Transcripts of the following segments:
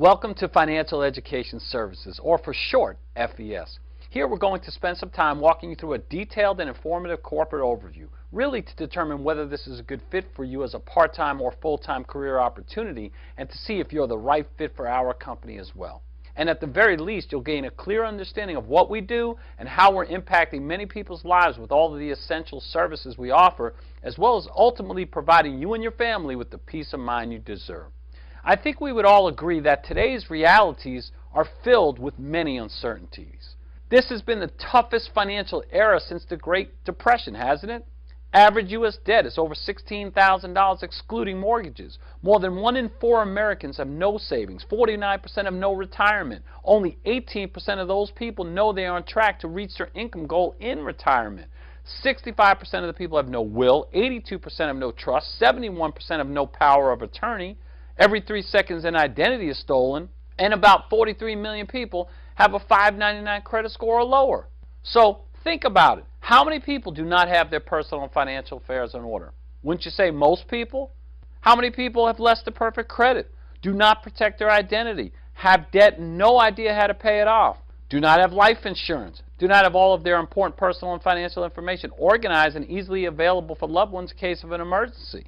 Welcome to Financial Education Services, or for short, FES. Here we're going to spend some time walking you through a detailed and informative corporate overview, really to determine whether this is a good fit for you as a part-time or full-time career opportunity, and to see if you're the right fit for our company as well. And at the very least, you'll gain a clear understanding of what we do and how we're impacting many people's lives with all of the essential services we offer, as well as ultimately providing you and your family with the peace of mind you deserve. I think we would all agree that today's realities are filled with many uncertainties. This has been the toughest financial era since the Great Depression, hasn't it? Average U.S. debt is over $16,000 excluding mortgages. More than 1 in 4 Americans have no savings. 49% have no retirement. Only 18% of those people know they are on track to reach their income goal in retirement. 65% of the people have no will. 82% have no trust. 71% have no power of attorney. Every 3 seconds an identity is stolen, and about 43 million people have a 599 credit score or lower. So think about it. How many people do not have their personal and financial affairs in order? Wouldn't you say most people? How many people have less than perfect credit, do not protect their identity, have debt and no idea how to pay it off, do not have life insurance, do not have all of their important personal and financial information organized and easily available for loved ones in case of an emergency?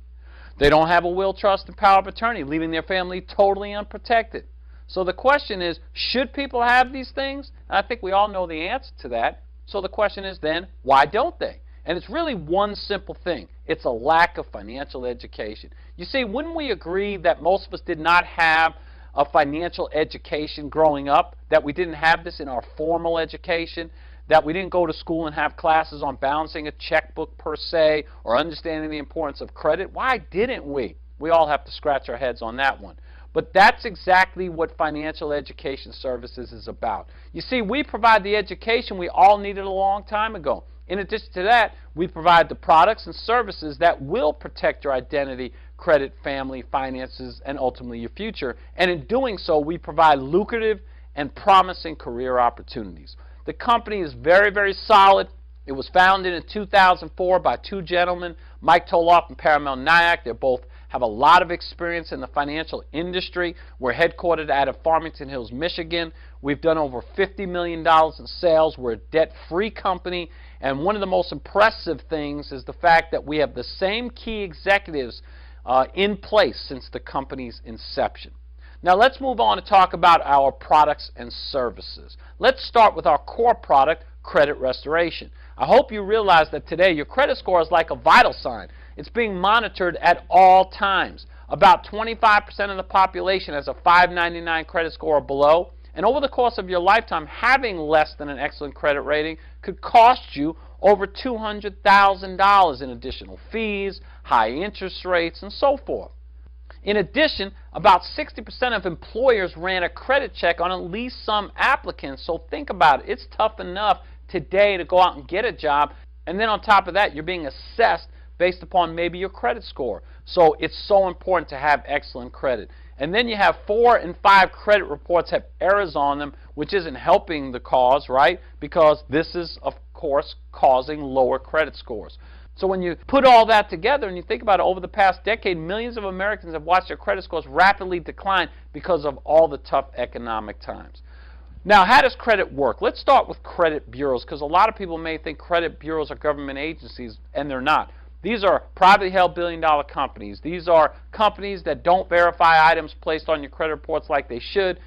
They don't have a will, trust, and power of attorney, leaving their family totally unprotected. So the question is, should people have these things? And I think we all know the answer to that. So the question is then, why don't they? And it's really one simple thing. It's a lack of financial education. You see, wouldn't we agree that most of us did not have a financial education growing up, that we didn't have this in our formal education, that we didn't go to school and have classes on balancing a checkbook per se or understanding the importance of credit? Why didn't we? We all have to scratch our heads on that one. But that's exactly what Financial Education Services is about. You see, we provide the education we all needed a long time ago. In addition to that, we provide the products and services that will protect your identity, credit, family, finances, and ultimately your future. And in doing so, we provide lucrative and promising career opportunities. The company is very, very solid. It was founded in 2004 by 2 gentlemen, Mike Toloff and Paramount Nyack. They both have a lot of experience in the financial industry. We're headquartered out of Farmington Hills, Michigan. We've done over $50 million in sales. We're a debt-free company. And one of the most impressive things is the fact that we have the same key executives in place since the company's inception. Now let's move on to talk about our products and services. Let's start with our core product, credit restoration. I hope you realize that today your credit score is like a vital sign. It's being monitored at all times. About 25% of the population has a 599 credit score or below, and over the course of your lifetime, having less than an excellent credit rating could cost you over $200,000 in additional fees, high interest rates, and so forth. In addition, about 60% of employers ran a credit check on at least some applicants. So think about it. It's tough enough today to go out and get a job. And then on top of that, you're being assessed based upon maybe your credit score. So it's so important to have excellent credit. And then you have 4 in 5 credit reports have errors on them, which isn't helping the cause, right? Because this is, of course, causing lower credit scores. So when you put all that together and you think about it, over the past decade, millions of Americans have watched their credit scores rapidly decline because of all the tough economic times. Now, how does credit work? Let's start with credit bureaus, because a lot of people may think credit bureaus are government agencies, and they're not. These are privately held billion-dollar companies. These are companies that don't verify items placed on your credit reports like they should.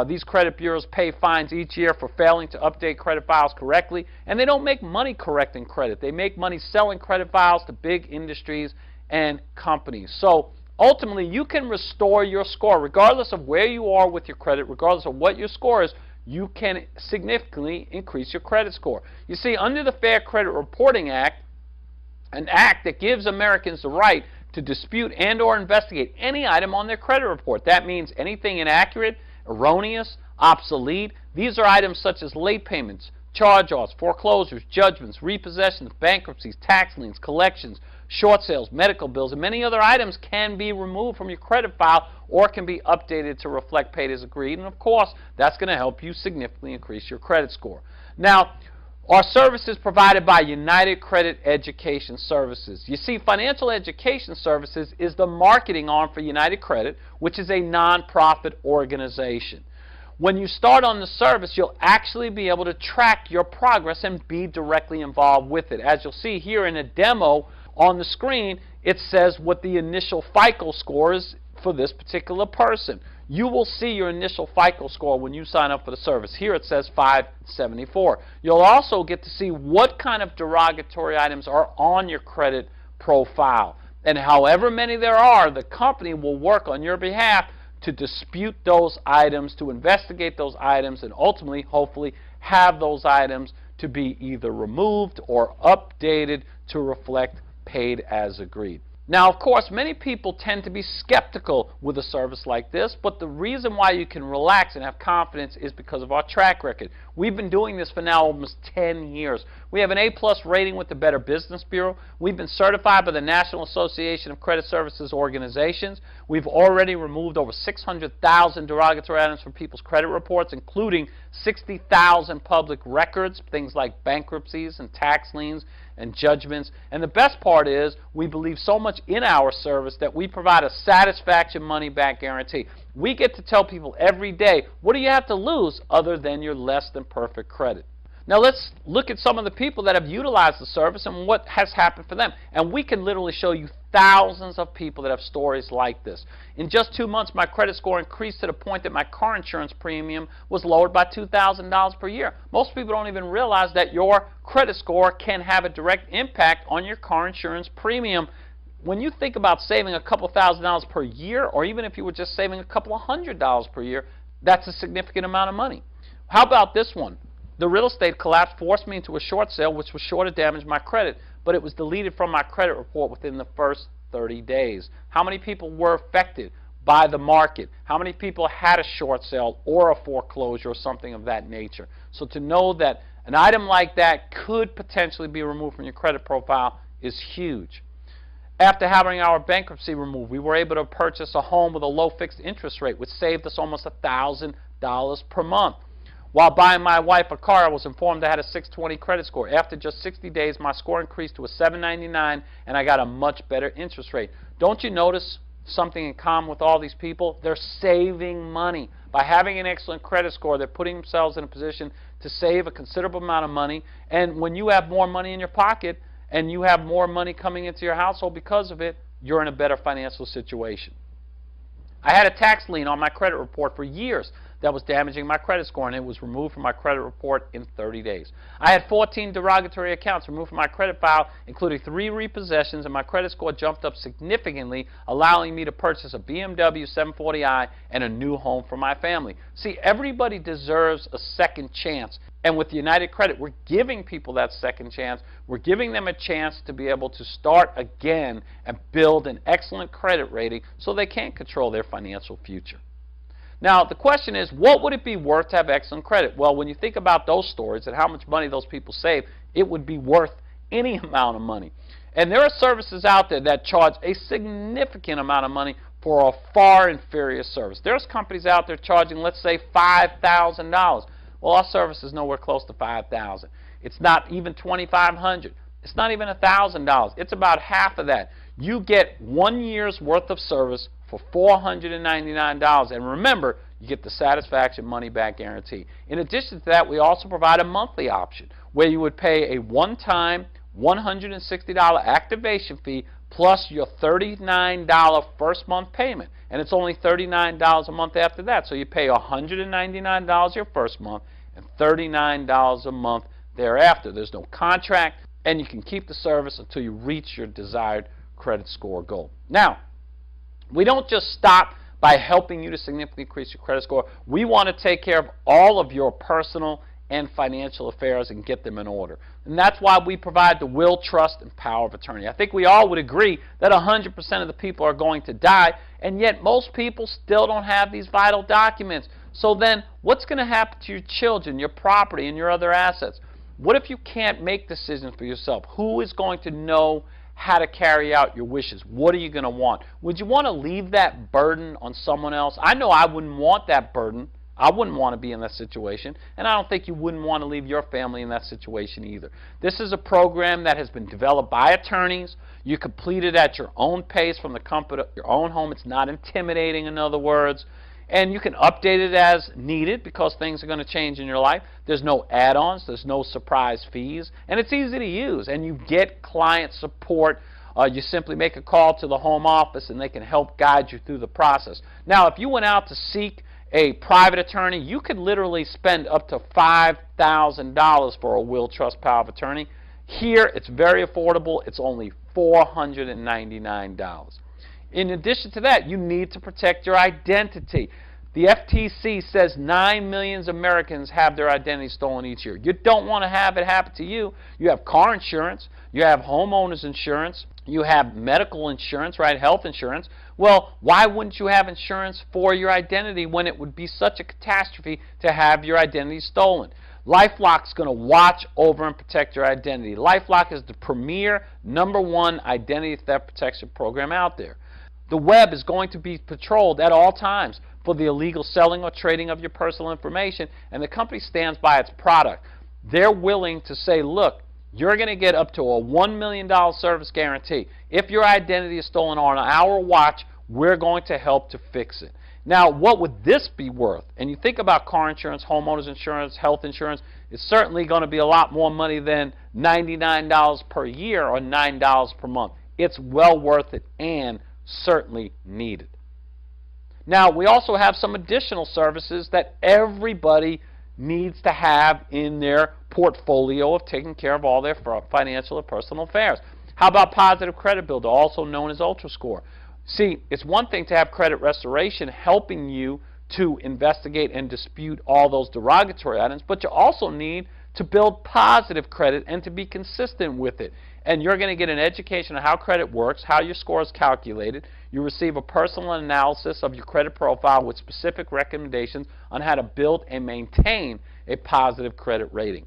These credit bureaus pay fines each year for failing to update credit files correctly, and they don't make money correcting credit. They make money selling credit files to big industries and companies. So ultimately, you can restore your score regardless of where you are with your credit, regardless of what your score is. You can significantly increase your credit score. You see, under the Fair Credit Reporting Act, an act that gives Americans the right to dispute and or investigate any item on their credit report. That means anything inaccurate, erroneous, obsolete. These are items such as late payments, charge-offs, foreclosures, judgments, repossessions, bankruptcies, tax liens, collections, short sales, medical bills, and many other items can be removed from your credit file or can be updated to reflect paid as agreed. And of course, that's going to help you significantly increase your credit score. Now, Our service is provided by United Credit Education Services. You see, Financial Education Services is the marketing arm for United Credit, which is a nonprofit organization. When you start on the service, you'll actually be able to track your progress and be directly involved with it. As you'll see here in a demo on the screen, it says what the initial FICO score is for this particular person. You will see your initial FICO score when you sign up for the service. Here it says 574. You'll also get to see what kind of derogatory items are on your credit profile. And however many there are, the company will work on your behalf to dispute those items, to investigate those items, and ultimately, hopefully, have those items to be either removed or updated to reflect paid as agreed. Now, of course, many people tend to be skeptical with a service like this, but the reason why you can relax and have confidence is because of our track record. We've been doing this for now almost 10 years. We have an A+ rating with the Better Business Bureau. We've been certified by the National Association of Credit Services Organizations. We've already removed over 600,000 derogatory items from people's credit reports, including 60,000 public records, things like bankruptcies and tax liens and judgments. And the best part is we believe so much in our service that we provide a satisfaction money-back guarantee. We get to tell people every day, what do you have to lose other than your less than perfect credit? Now let's look at some of the people that have utilized the service and what has happened for them. And we can literally show you thousands of people that have stories like this. In just 2 months, my credit score increased to the point that my car insurance premium was lowered by $2,000 per year. Most people don't even realize that your credit score can have a direct impact on your car insurance premium. When you think about saving a couple $1,000s per year, or even if you were just saving a couple of $100s per year, that's a significant amount of money. How about this one? The real estate collapse forced me into a short sale, which was sure to damage my credit, but it was deleted from my credit report within the first 30 days. How many people were affected by the market? How many people had a short sale or a foreclosure or something of that nature? So to know that an item like that could potentially be removed from your credit profile is huge. After having our bankruptcy removed, we were able to purchase a home with a low fixed interest rate, which saved us almost $1,000 per month. While buying my wife a car, I was informed I had a 620 credit score. After just 60 days, my score increased to a 799, and I got a much better interest rate. Don't you notice something in common with all these people? They're saving money. By having an excellent credit score, they're putting themselves in a position to save a considerable amount of money. And when you have more money in your pocket and you have more money coming into your household because of it, you're in a better financial situation. I had a tax lien on my credit report for years that was damaging my credit score, and it was removed from my credit report in 30 days. I had 14 derogatory accounts removed from my credit file, including 3 repossessions, and my credit score jumped up significantly, allowing me to purchase a BMW 740i and a new home for my family. See, everybody deserves a second chance, and with United Credit, we're giving people that second chance. We're giving them a chance to be able to start again and build an excellent credit rating so they can control their financial future. Now, the question is, what would it be worth to have excellent credit? Well, when you think about those stories and how much money those people save, it would be worth any amount of money. And there are services out there that charge a significant amount of money for a far inferior service. There's companies out there charging, let's say, $5,000. Well, our service is nowhere close to $5,000. It's not even $2,500. It's not even $1,000. It's about half of that. You get 1 year's worth of service for $499, and remember, you get the satisfaction money-back guarantee. In addition to that, we also provide a monthly option where you would pay a one-time $160 activation fee plus your $39 first month payment, and it's only $39 a month after that. So you pay $199 your first month and $39 a month thereafter. There's no contract, and you can keep the service until you reach your desired credit score goal. Now, we don't just stop by helping you to significantly increase your credit score. We want to take care of all of your personal and financial affairs and get them in order. And that's why we provide the will, trust, and power of attorney. I think we all would agree that 100% of the people are going to die, and yet most people still don't have these vital documents. So then what's going to happen to your children, your property, and your other assets? What if you can't make decisions for yourself? Who is going to know how to carry out your wishes? What are you going to want? Would you want to leave that burden on someone else? I know I wouldn't want that burden. I wouldn't want to be in that situation, and I don't think you wouldn't want to leave your family in that situation either. This is a program that has been developed by attorneys. You complete it at your own pace from the comfort of your own home. It's not intimidating, in other words. And you can update it as needed because things are going to change in your life. There's no add-ons. There's no surprise fees. And it's easy to use. And you get client support. You simply make a call to the home office and they can help guide you through the process. Now, if you went out to seek a private attorney, you could literally spend up to $5,000 for a will, trust, power of attorney. Here, it's very affordable. It's only $499. In addition to that, you need to protect your identity. The FTC says 9 million Americans have their identity stolen each year. You don't want to have it happen to you. You have car insurance. You have homeowners insurance. You have medical insurance, right? Health insurance. Well, why wouldn't you have insurance for your identity when it would be such a catastrophe to have your identity stolen? LifeLock's going to watch over and protect your identity. LifeLock is the premier #1 identity theft protection program out there. The web is going to be patrolled at all times for the illegal selling or trading of your personal information, and the company stands by its product. They're willing to say, look, you're going to get up to a $1 million service guarantee. If your identity is stolen on our watch, we're going to help to fix it. Now, what would this be worth? And you think about car insurance, homeowners insurance, health insurance, it's certainly going to be a lot more money than $99 per year or $9 per month. It's well worth it and certainly needed. Now, we also have some additional services that everybody needs to have in their portfolio of taking care of all their financial or personal affairs. How about Positive Credit Builder, also known as UltraScore? See, it's one thing to have credit restoration helping you to investigate and dispute all those derogatory items, but you also need to build positive credit and to be consistent with it. And you're going to get an education on how credit works, how your score is calculated. You receive a personal analysis of your credit profile with specific recommendations on how to build and maintain a positive credit rating.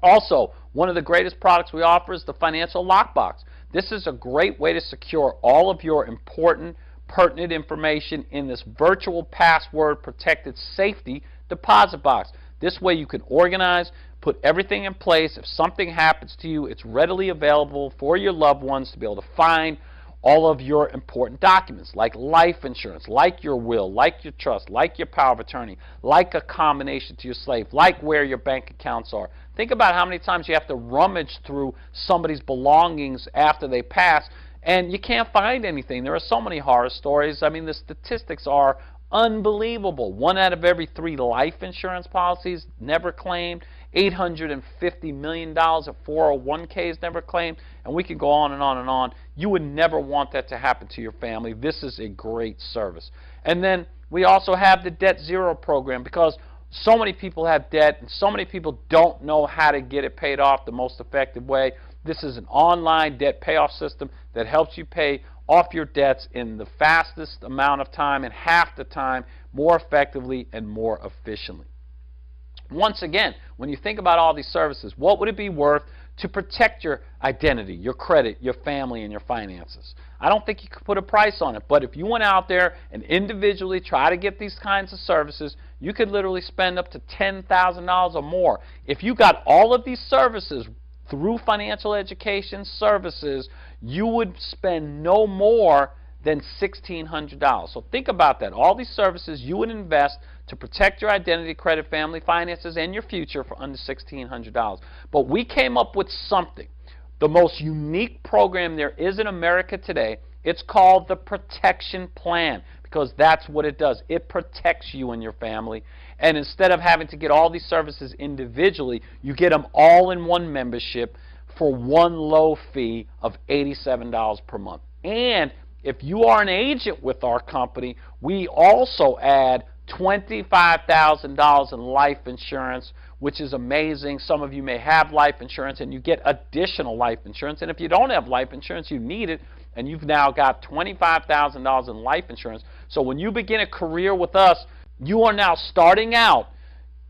Also, one of the greatest products we offer is the Financial Lockbox. This is a great way to secure all of your important, pertinent information in this virtual password protected safety deposit box. This way you can organize, put everything in place. If something happens to you, it's readily available for your loved ones to be able to find all of your important documents, like life insurance, like your will, like your trust, like your power of attorney, like a combination to your slave, like where your bank accounts are. Think about how many times you have to rummage through somebody's belongings after they pass, and you can't find anything. There are so many horror stories. I mean, the statistics are unbelievable. 1 out of every 3 life insurance policies never claimed. $850 million of 401ks never claimed. And we could go on and on and on. You would never want that to happen to your family. This is a great service. And then we also have the Debt Zero program, because so many people have debt and so many people don't know how to get it paid off the most effective way. This is an online debt payoff system that helps you pay off your debts in the fastest amount of time and half the time, more effectively and more efficiently. Once again, when you think about all these services, what would it be worth to protect your identity, your credit, your family, and your finances? I don't think you could put a price on it, but if you went out there and individually try to get these kinds of services, you could literally spend up to $10,000 or more. If you got all of these services through financial education services, you would spend no more than $1,600. So think about that. All these services you would invest to protect your identity, credit, family, finances, and your future for under $1,600. But we came up with something, the most unique program there is in America today. It's called the Protection Plan, because that's what it does. It protects you and your family. And instead of having to get all these services individually, you get them all in one membership for one low fee of $87 per month. And if you are an agent with our company, we also add $25,000 in life insurance, which is amazing. Some of you may have life insurance and you get additional life insurance. And if you don't have life insurance, you need it, and you've now got $25,000 in life insurance. So when you begin a career with us, you are now starting out.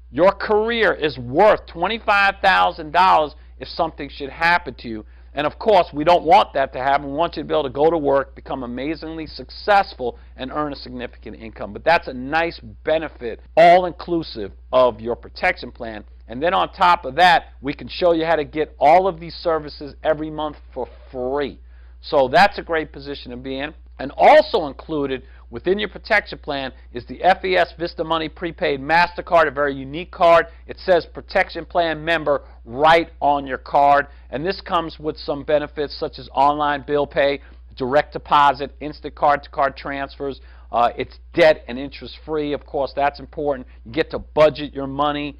Your career is worth $25,000 if something should happen to you. And of course, we don't want that to happen. We want you to be able to go to work, become amazingly successful, and earn a significant income. But that's a nice benefit, all inclusive of your protection plan. And then on top of that, we can show you how to get all of these services every month for free. So that's a great position to be in. And also included within your protection plan is the FES Vista Money Prepaid MasterCard, a very unique card. It says Protection Plan Member right on your card. And this comes with some benefits such as online bill pay, direct deposit, instant card-to-card transfers. It's debt and interest-free. Of course, that's important. You get to budget your money.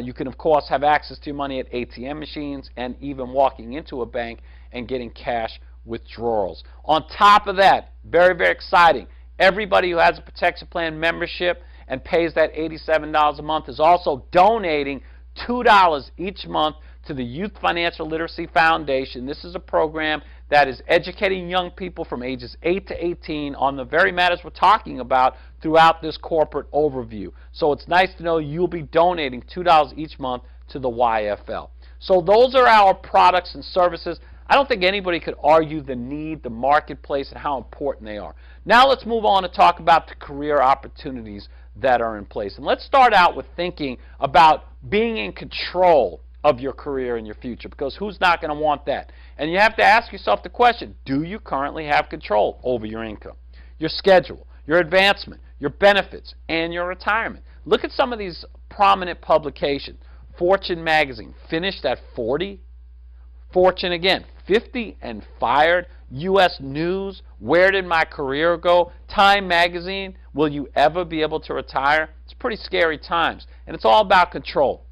You can, of course, have access to your money at ATM machines and even walking into a bank and getting cash withdrawals. On top of that, very, very exciting, everybody who has a protection plan membership and pays that $87 a month is also donating $2 each month to the Youth Financial Literacy Foundation. This is a program that is educating young people from ages 8 to 18 on the very matters we're talking about throughout this corporate overview. So it's nice to know you'll be donating $2 each month to the YFL. So those are our products and services. I don't think anybody could argue the need, the marketplace, and how important they are. Now let's move on to talk about the career opportunities that are in place. And let's start out with thinking about being in control of your career and your future, because who's not going to want that? And you have to ask yourself the question, do you currently have control over your income, your schedule, your advancement, your benefits, and your retirement? Look at some of these prominent publications. Fortune magazine, finished at 40. Fortune again, 50 and fired. U.S. News, where did my career go? Time magazine, will you ever be able to retire? It's pretty scary times, and it's all about control.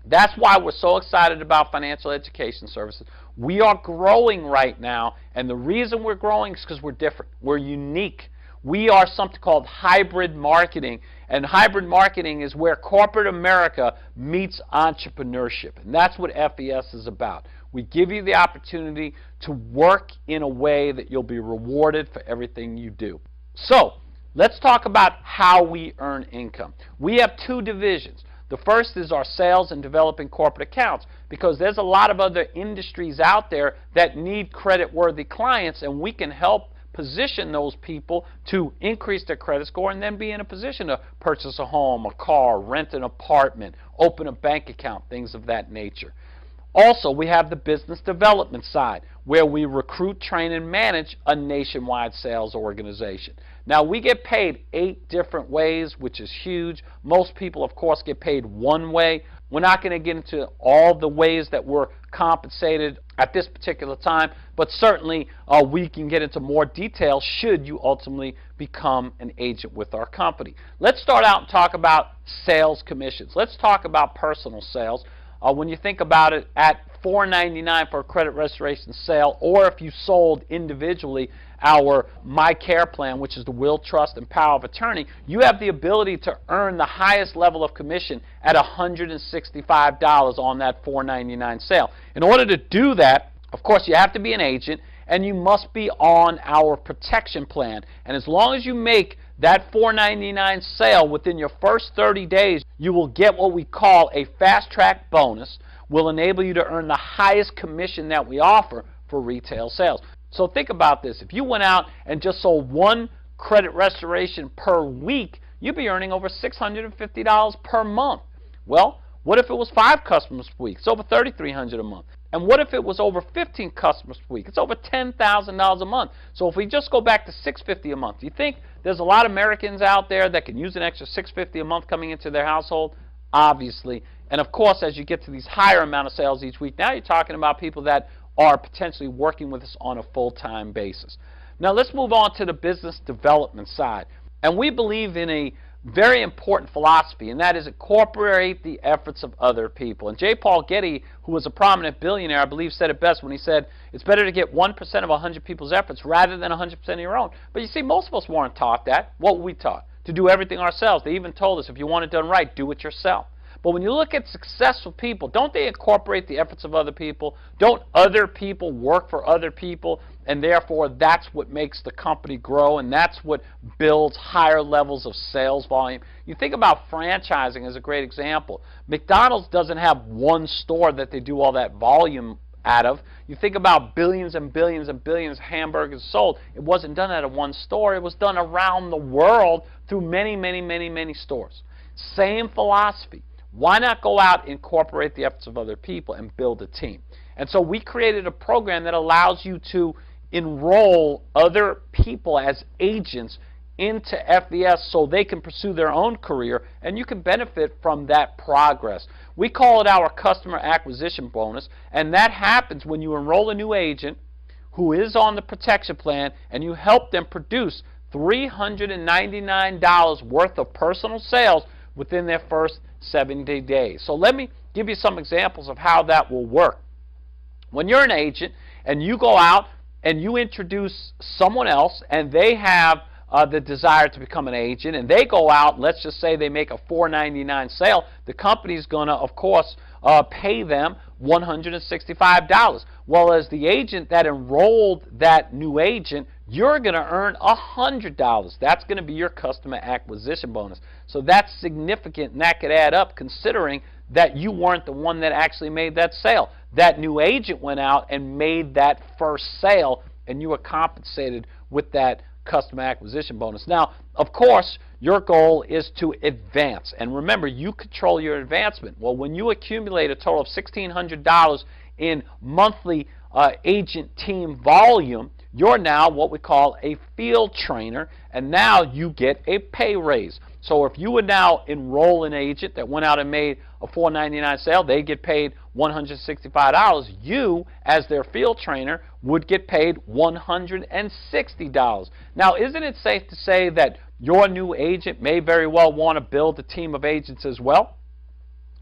That's why we're so excited about financial education services. We are growing right now, and the reason we're growing is because we're different. We're unique. We are something called hybrid marketing, and hybrid marketing is where corporate America meets entrepreneurship, and that's what FES is about. We give you the opportunity to work in a way that you'll be rewarded for everything you do. So, let's talk about how we earn income. We have two divisions. The first is our sales and developing corporate accounts, because there's a lot of other industries out there that need credit-worthy clients, and we can help position those people to increase their credit score and then be in a position to purchase a home, a car, rent an apartment, open a bank account, things of that nature. Also, we have the business development side, where we recruit, train, and manage a nationwide sales organization. Now, we get paid 8 different ways, which is huge. Most people, of course, get paid one way. We're not going to get into all the ways that we're compensated at this particular time, but certainly we can get into more detail should you ultimately become an agent with our company. Let's start out and talk about sales commissions. Let's talk about personal sales. When you think about it, at $4.99 for a credit restoration sale, or if you sold individually our My Care plan, which is the will, trust, and power of attorney, you have the ability to earn the highest level of commission at $165 on that $4.99 sale. In order to do that, of course, you have to be an agent, and you must be on our protection plan. And as long as you make that $4.99 sale within your first 30 days, you will get what we call a fast-track bonus, will enable you to earn the highest commission that we offer for retail sales. So think about this. If you went out and just sold one credit restoration per week, you'd be earning over $650 per month. Well, what if it was 5 customers per week? It's over $3,300 a month. And what if it was over 15 customers per week? It's over $10,000 a month. So if we just go back to $650 a month, do you think there's a lot of Americans out there that can use an extra $650 a month coming into their household? Obviously. And of course, as you get to these higher amount of sales each week, now you're talking about people that are potentially working with us on a full-time basis. Now let's move on to the business development side. And we believe in a very important philosophy, and that is incorporate the efforts of other people. And J. Paul Getty, who was a prominent billionaire, I believe said it best when he said, it's better to get 1% of 100 people's efforts rather than 100% of your own. But you see, most of us weren't taught that. What were we taught? To do everything ourselves. They even told us, if you want it done right, do it yourself. But when you look at successful people, don't they incorporate the efforts of other people? Don't other people work for other people? And therefore, that's what makes the company grow, and that's what builds higher levels of sales volume. You think about franchising as a great example. McDonald's doesn't have one store that they do all that volume out of. You think about billions and billions and billions of hamburgers sold. It wasn't done out of one store. It was done around the world through many, many, many, many stores. Same philosophy. Why not go out and incorporate the efforts of other people and build a team? And so we created a program that allows you to enroll other people as agents into FES so they can pursue their own career, and you can benefit from that progress. We call it our customer acquisition bonus, and that happens when you enroll a new agent who is on the protection plan and you help them produce $399 worth of personal sales within their first 70 days. So let me give you some examples of how that will work. When you're an agent and you go out and you introduce someone else and they have the desire to become an agent, and they go out, let's just say they make a $499 sale, the company's going to, of course, pay them $165. Well, as the agent that enrolled that new agent, you're going to earn $100. That's going to be your customer acquisition bonus. So that's significant, and that could add up considering that you weren't the one that actually made that sale. That new agent went out and made that first sale, and you were compensated with that customer acquisition bonus. Now, of course, your goal is to advance. And remember, you control your advancement. Well, when you accumulate a total of $1,600 in monthly agent team volume, you're now what we call a field trainer, and now you get a pay raise. So if you would now enroll an agent that went out and made a $499 sale, they get paid $165. You, as their field trainer, would get paid $160. Now, isn't it safe to say that your new agent may very well want to build a team of agents as well?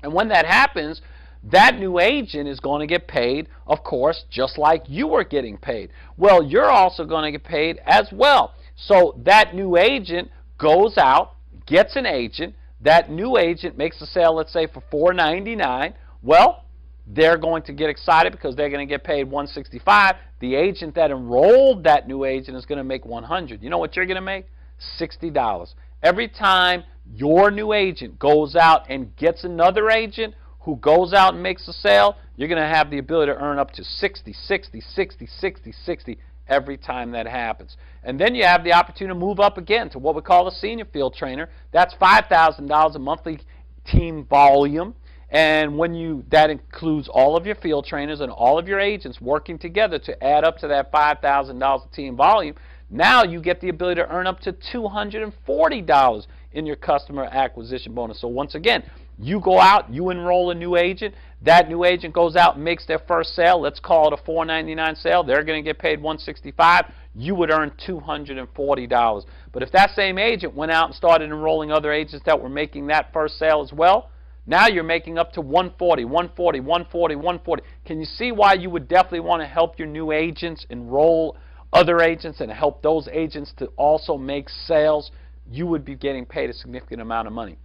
And when that happens, that new agent is going to get paid, of course, just like you were getting paid. Well, you're also going to get paid as well. So that new agent goes out, gets an agent, that new agent makes a sale, let's say, for $499. Well, they're going to get excited because they're going to get paid $165. The agent that enrolled that new agent is going to make $100. You know what you're going to make? $60. Every time your new agent goes out and gets another agent who goes out and makes a sale, you're going to have the ability to earn up to 60, 60, 60, 60, 60 every time that happens. And then you have the opportunity to move up again to what we call a senior field trainer. That's $5,000 a monthly team volume. And when that includes all of your field trainers and all of your agents working together to add up to that $5,000 team volume. Now you get the ability to earn up to $240 in your customer acquisition bonus. So once again, you go out, you enroll a new agent, that new agent goes out and makes their first sale. Let's call it a $499 sale. They're going to get paid $165. You would earn $240. But if that same agent went out and started enrolling other agents that were making that first sale as well, now you're making up to $140, $140, $140, $140. Can you see why you would definitely want to help your new agents enroll other agents and help those agents to also make sales? You would be getting paid a significant amount of money.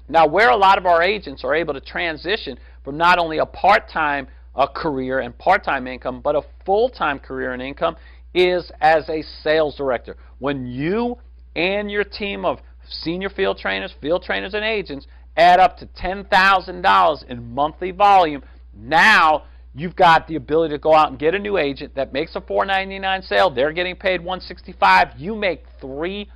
Now, where a lot of our agents are able to transition from not only a part-time career and part-time income, but a full-time career and income is as a sales director. When you and your team of senior field trainers, and agents add up to $10,000 in monthly volume, now you've got the ability to go out and get a new agent that makes a $499 sale. They're getting paid $165. You make $380.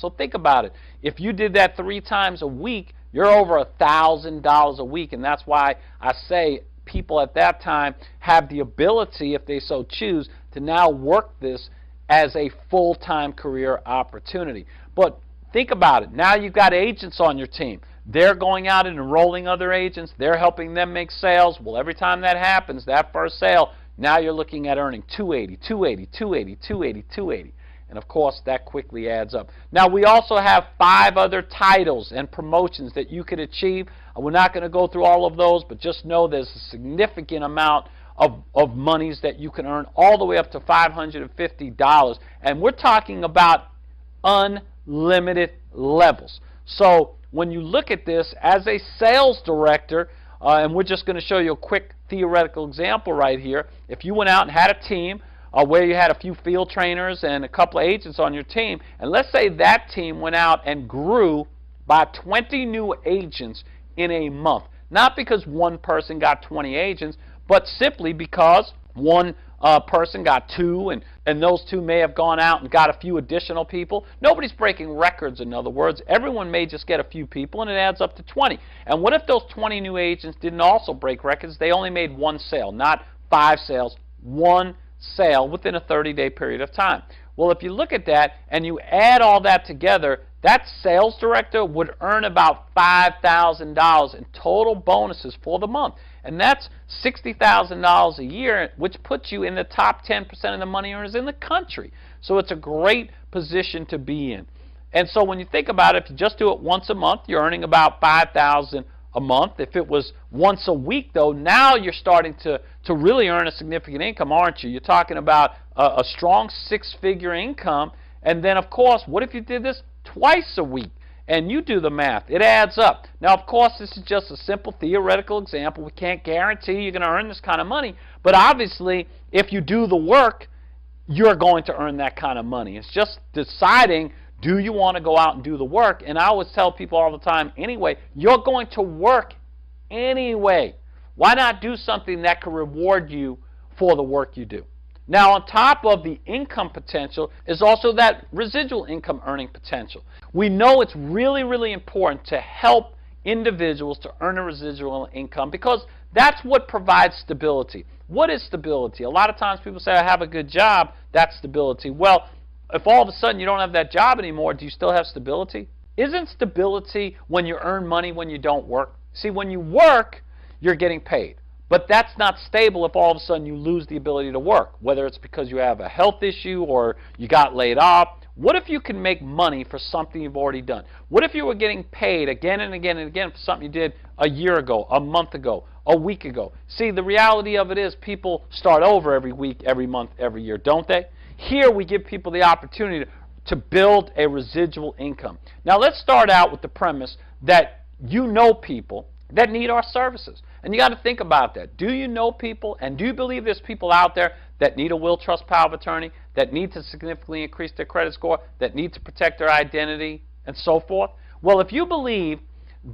So think about it. If you did that 3 times a week, you're over $1,000 a week, and that's why I say people at that time have the ability, if they so choose, to now work this as a full-time career opportunity. But think about it. Now you've got agents on your team. They're going out and enrolling other agents. They're helping them make sales. Well, every time that happens, that first sale, now you're looking at earning $280, $280, $280, $280, $280. And of course, that quickly adds up. Now, we also have 5 other titles and promotions that you could achieve. We're not going to go through all of those, but just know there's a significant amount of monies that you can earn, all the way up to $550. And we're talking about unlimited levels. So when you look at this as a sales director, and we're just going to show you a quick theoretical example right here. If you went out and had a team where you had a few field trainers and a couple of agents on your team, and let's say that team went out and grew by 20 new agents in a month. Not because one person got 20 agents, but simply because one person got 2, and those 2 may have gone out and got a few additional people. Nobody's breaking records, in other words. Everyone may just get a few people, and it adds up to 20. And what if those 20 new agents didn't also break records? They only made 1 sale, not 5 sales, 1 sale within a 30-day period of time. Well, if you look at that and you add all that together, that sales director would earn about $5,000 in total bonuses for the month. And that's $60,000 a year, which puts you in the top 10% of the money earners in the country. So it's a great position to be in. And so when you think about it, if you just do it once a month, you're earning about $5,000 a month. If it was once a week, though, now you're starting to really earn a significant income, aren't you? You're talking about a strong 6-figure income. And then, of course, what if you did this twice a week? And you do the math. It adds up. Now, of course, this is just a simple theoretical example. We can't guarantee you're going to earn this kind of money. But obviously, if you do the work, you're going to earn that kind of money. It's just deciding, do you want to go out and do the work? And I always tell people all the time, anyway, you're going to work anyway. Why not do something that can reward you for the work you do? Now, on top of the income potential is also that residual income earning potential. We know it's really, really important to help individuals to earn a residual income because that's what provides stability. What is stability? A lot of times people say, I have a good job, that's stability. Well, if all of a sudden you don't have that job anymore, do you still have stability? Isn't stability when you earn money when you don't work? See, when you work, you're getting paid. But that's not stable if all of a sudden you lose the ability to work, whether it's because you have a health issue or you got laid off. What if you can make money for something you've already done? What if you were getting paid again and again and again for something you did a year ago, a month ago, a week ago? See, the reality of it is people start over every week, every month, every year, don't they? Here we give people the opportunity to build a residual income. Now let's start out with the premise that you know people that need our services. And you got to think about that. Do you know people, and do you believe there's people out there that need a will, trust, power of attorney, that need to significantly increase their credit score, that need to protect their identity, and so forth? Well, if you believe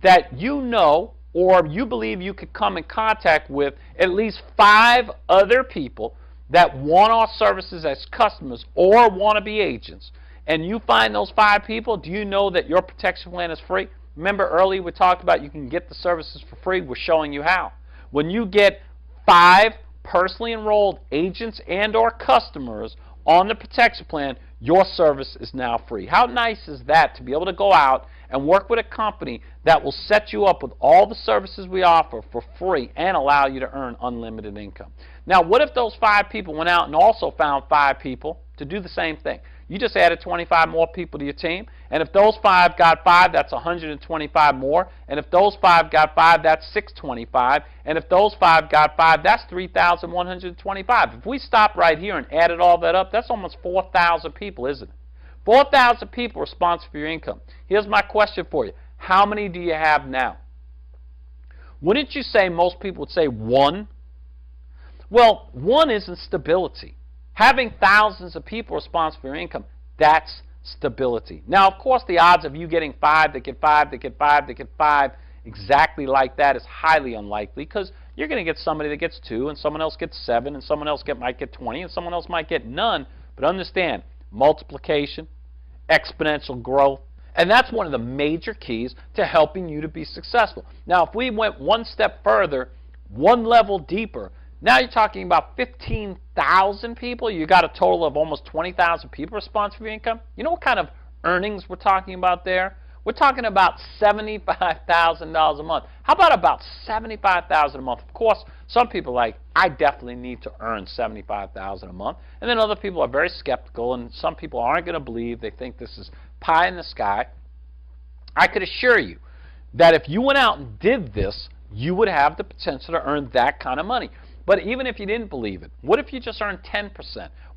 that you know, or you believe you could come in contact with at least 5 other people that want our services as customers or want to be agents, and you find those 5 people, do you know that your protection plan is free? Remember earlier we talked about you can get the services for free. We're showing you how. When you get 5 personally enrolled agents and or customers on the protection plan, your service is now free. How nice is that to be able to go out and work with a company that will set you up with all the services we offer for free and allow you to earn unlimited income? Now, what if those 5 people went out and also found 5 people to do the same thing? You just added 25 more people to your team, and if those 5 got 5, that's 125 more, and if those 5 got 5, that's 625, and if those 5 got 5, that's 3,125. If we stop right here and added all that up, that's almost 4,000 people, isn't it? 4,000 people responsible for your income. Here's my question for you. How many do you have now? Wouldn't you say most people would say 1? Well, 1 isn't stability. Having thousands of people responsible for your income, that's stability. Now, of course, the odds of you getting 5 that get 5 that get 5 that get 5 exactly like that is highly unlikely because you're going to get somebody that gets 2 and someone else gets 7 and someone else might get 20 and someone else might get none. But understand, multiplication, exponential growth, and that's one of the major keys to helping you to be successful. Now, if we went one step further, one level deeper, now you're talking about 15,000 people. You got a total of almost 20,000 people responsible for your income. You know what kind of earnings we're talking about there? We're talking about $75,000 a month. How about $75,000 a month? Of course, some people are like, I definitely need to earn $75,000 a month. And then other people are very skeptical, and some people aren't going to believe. They think this is pie in the sky. I could assure you that if you went out and did this, you would have the potential to earn that kind of money. But even if you didn't believe it, what if you just earned 10%?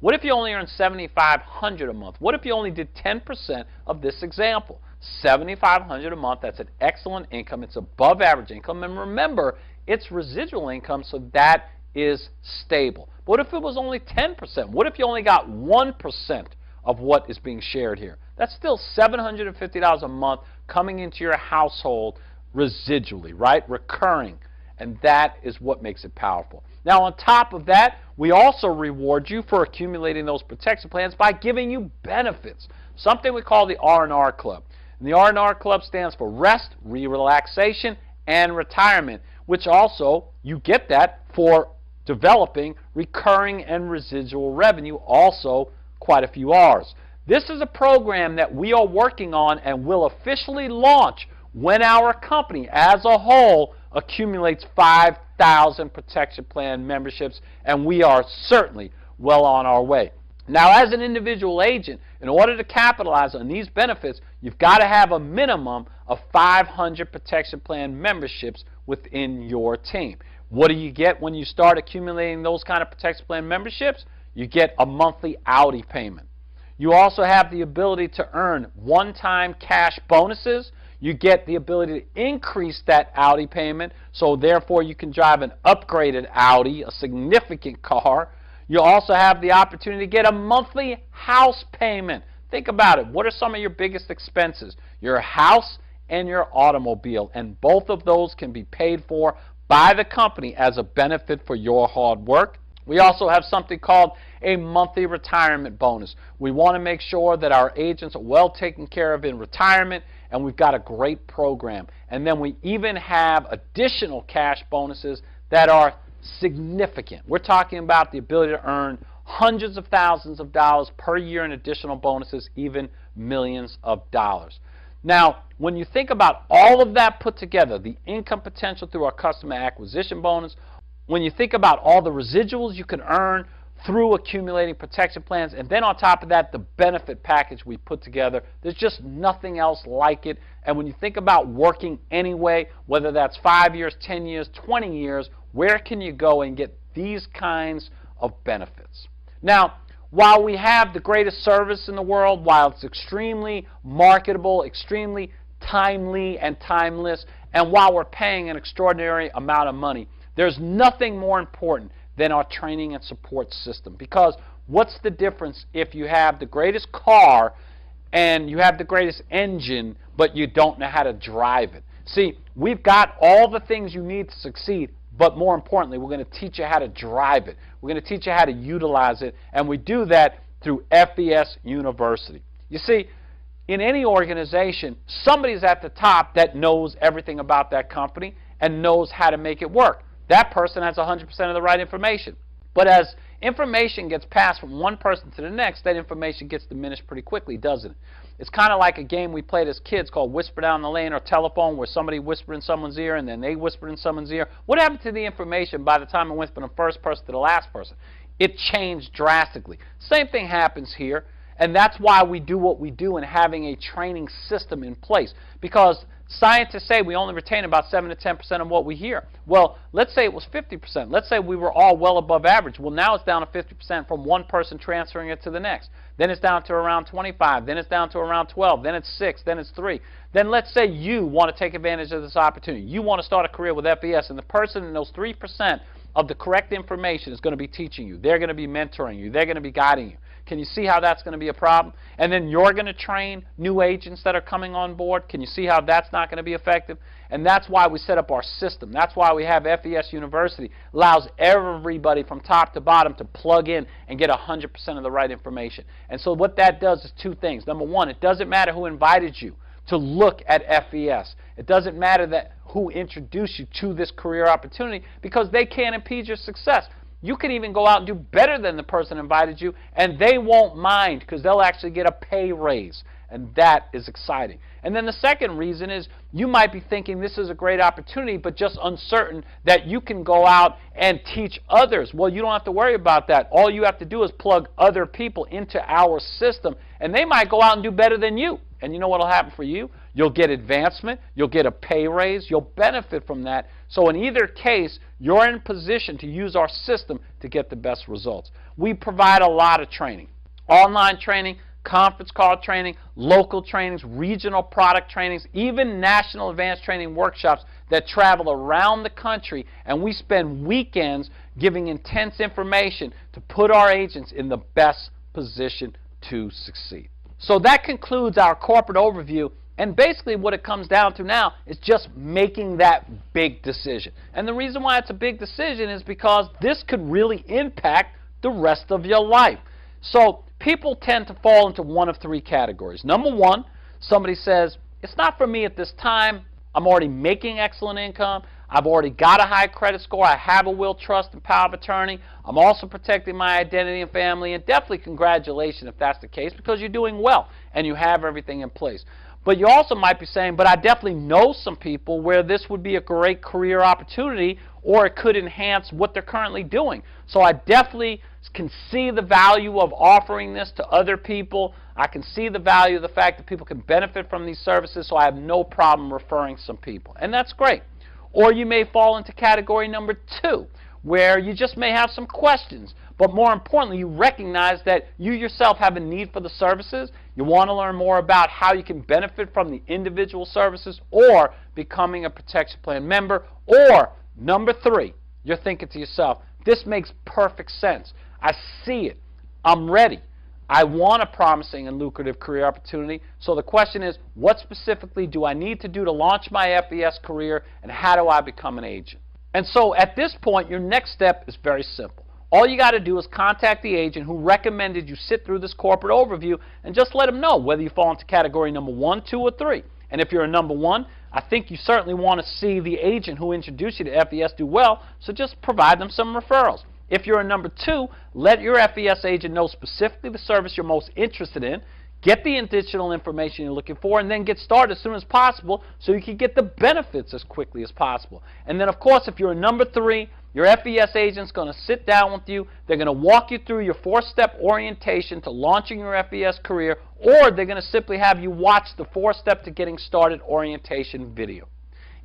What if you only earned $7,500 a month? What if you only did 10% of this example? $7,500 a month, that's an excellent income. It's above average income. And remember, it's residual income, so that is stable. What if it was only 10%? What if you only got 1% of what is being shared here? That's still $750 a month coming into your household residually, right? Recurring. and that is what makes it powerful. Now, on top of that, we also reward you for accumulating those protection plans by giving you benefits, something we call the R&R Club. And the R&R Club stands for rest, relaxation, and retirement, which also you get that for developing recurring and residual revenue, also quite a few R's. This is a program that we are working on and will officially launch when our company as a whole accumulates 5,000 protection plan memberships, and we are certainly well on our way. Now, as an individual agent, in order to capitalize on these benefits, you've got to have a minimum of 500 protection plan memberships within your team. What do you get when you start accumulating those kind of protection plan memberships? You get a monthly Audi payment. You also have the ability to earn one-time cash bonuses. You get the ability to increase that Audi payment, so therefore you can drive an upgraded Audi, a significant car. You also have the opportunity to get a monthly house payment. Think about it. What are some of your biggest expenses? Your house and your automobile, and both of those can be paid for by the company as a benefit for your hard work. We also have something called a monthly retirement bonus. We want to make sure that our agents are well taken care of in retirement, and we've got a great program. And then we even have additional cash bonuses that are significant. We're talking about the ability to earn hundreds of thousands of dollars per year in additional bonuses, even millions of dollars. Now, when you think about all of that put together, the income potential through our customer acquisition bonus, when you think about all the residuals you can earn through accumulating protection plans, and then on top of that, the benefit package we put together, there's just nothing else like it. And when you think about working anyway, whether that's 5 years, 10 years, 20 years, where can you go and get these kinds of benefits? Now, while we have the greatest service in the world, while it's extremely marketable, extremely timely and timeless, and while we're paying an extraordinary amount of money, there's nothing more important than our training and support system. Because what's the difference if you have the greatest car and you have the greatest engine, but you don't know how to drive it? See, we've got all the things you need to succeed, but more importantly, we're going to teach you how to drive it. We're going to teach you how to utilize it, and we do that through FES University. You see, in any organization, somebody's at the top that knows everything about that company and knows how to make it work. That person has 100% of the right information. But as information gets passed from one person to the next, that information gets diminished pretty quickly, doesn't it? It's kind of like a game we played as kids called Whisper Down the Lane or Telephone, where somebody whispered in someone's ear and then they whispered in someone's ear. What happened to the information by the time it went from the first person to the last person? It changed drastically. Same thing happens here, and that's why we do what we do in having a training system in place. Because scientists say we only retain about 7 to 10% of what we hear. Well, let's say it was 50%. Let's say we were all well above average. Well, now it's down to 50% from one person transferring it to the next. Then it's down to around 25. Then it's down to around 12. Then it's 6. Then it's 3. Then let's say you want to take advantage of this opportunity. You want to start a career with FES, and the person in those 3% of the correct information is going to be teaching you. They're going to be mentoring you. They're going to be guiding you. Can you see how that's going to be a problem? And then you're going to train new agents that are coming on board. Can you see how that's not going to be effective? And that's why we set up our system. That's why we have FES University. Allows everybody from top to bottom to plug in and get 100% of the right information. And so what that does is two things. Number one, it doesn't matter who invited you to look at FES. It doesn't matter that who introduced you to this career opportunity, because they can't impede your success. You can even go out and do better than the person who invited you, and they won't mind, because they'll actually get a pay raise, and that is exciting. And then the second reason is you might be thinking this is a great opportunity, but just uncertain that you can go out and teach others. Well, you don't have to worry about that. All you have to do is plug other people into our system, and they might go out and do better than you. And you know what will happen for you? You'll get advancement, you'll get a pay raise, you'll benefit from that. So in either case, you're in position to use our system to get the best results. We provide a lot of training. Online training, conference call training, local trainings, regional product trainings, even national advanced training workshops that travel around the country, and we spend weekends giving intense information to put our agents in the best position to succeed. So that concludes our corporate overview And basically what it comes down to now is just making that big decision. And the reason why it's a big decision is because this could really impact the rest of your life. So people tend to fall into one of three categories. Number one, somebody says, it's not for me at this time. I'm already making excellent income. I've already got a high credit score. I have a will, trust, and power of attorney. I'm also protecting my identity and family. And definitely congratulations if that's the case, because you're doing well and you have everything in place. But you also might be saying, but I definitely know some people where this would be a great career opportunity, or it could enhance what they're currently doing. So I definitely can see the value of offering this to other people. I can see the value of the fact that people can benefit from these services, so I have no problem referring some people. And that's great. Or you may fall into category number two, where you just may have some questions, but more importantly, you recognize that you yourself have a need for the services. You want to learn more about how you can benefit from the individual services or becoming a protection plan member. Or number three, you're thinking to yourself, this makes perfect sense. I see it. I'm ready. I want a promising and lucrative career opportunity. So the question is, what specifically do I need to do to launch my FES career, and how do I become an agent? And so at this point, your next step is very simple. All you got to do is contact the agent who recommended you sit through this corporate overview and just let them know whether you fall into category number 1, 2, or 3. And if you're a number 1, I think you certainly want to see the agent who introduced you to FES do well, so just provide them some referrals. If you're a number 2, let your FES agent know specifically the service you're most interested in, get the additional information you're looking for, and then get started as soon as possible so you can get the benefits as quickly as possible. And then, of course, if you're a number 3, your FES agent's going to sit down with you. They're going to walk you through your 4-step orientation to launching your FES career, or they're going to simply have you watch the 4-step to getting started orientation video.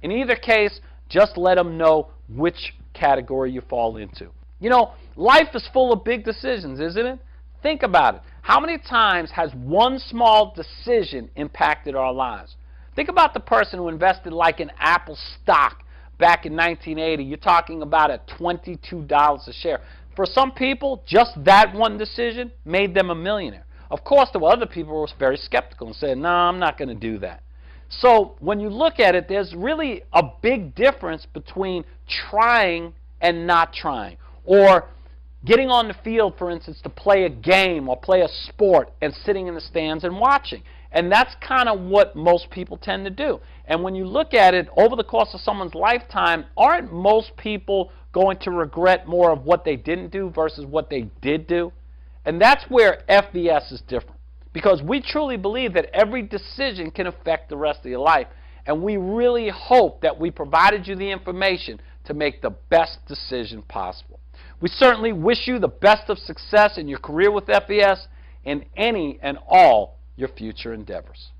In either case, just let them know which category you fall into. You know, life is full of big decisions, isn't it? Think about it. How many times has one small decision impacted our lives? Think about the person who invested like in Apple stock back in 1980. You're talking about at $22 a share. For some people, just that one decision made them a millionaire. Of course, there were other people who were very skeptical and said, no, I'm not going to do that. So when you look at it, there's really a big difference between trying and not trying. Or getting on the field, for instance, to play a game or play a sport and sitting in the stands and watching. And that's kind of what most people tend to do. And when you look at it over the course of someone's lifetime, aren't most people going to regret more of what they didn't do versus what they did do? And that's where FBS is different. Because we truly believe that every decision can affect the rest of your life. And we really hope that we provided you the information to make the best decision possible. We certainly wish you the best of success in your career with FES and any and all your future endeavors.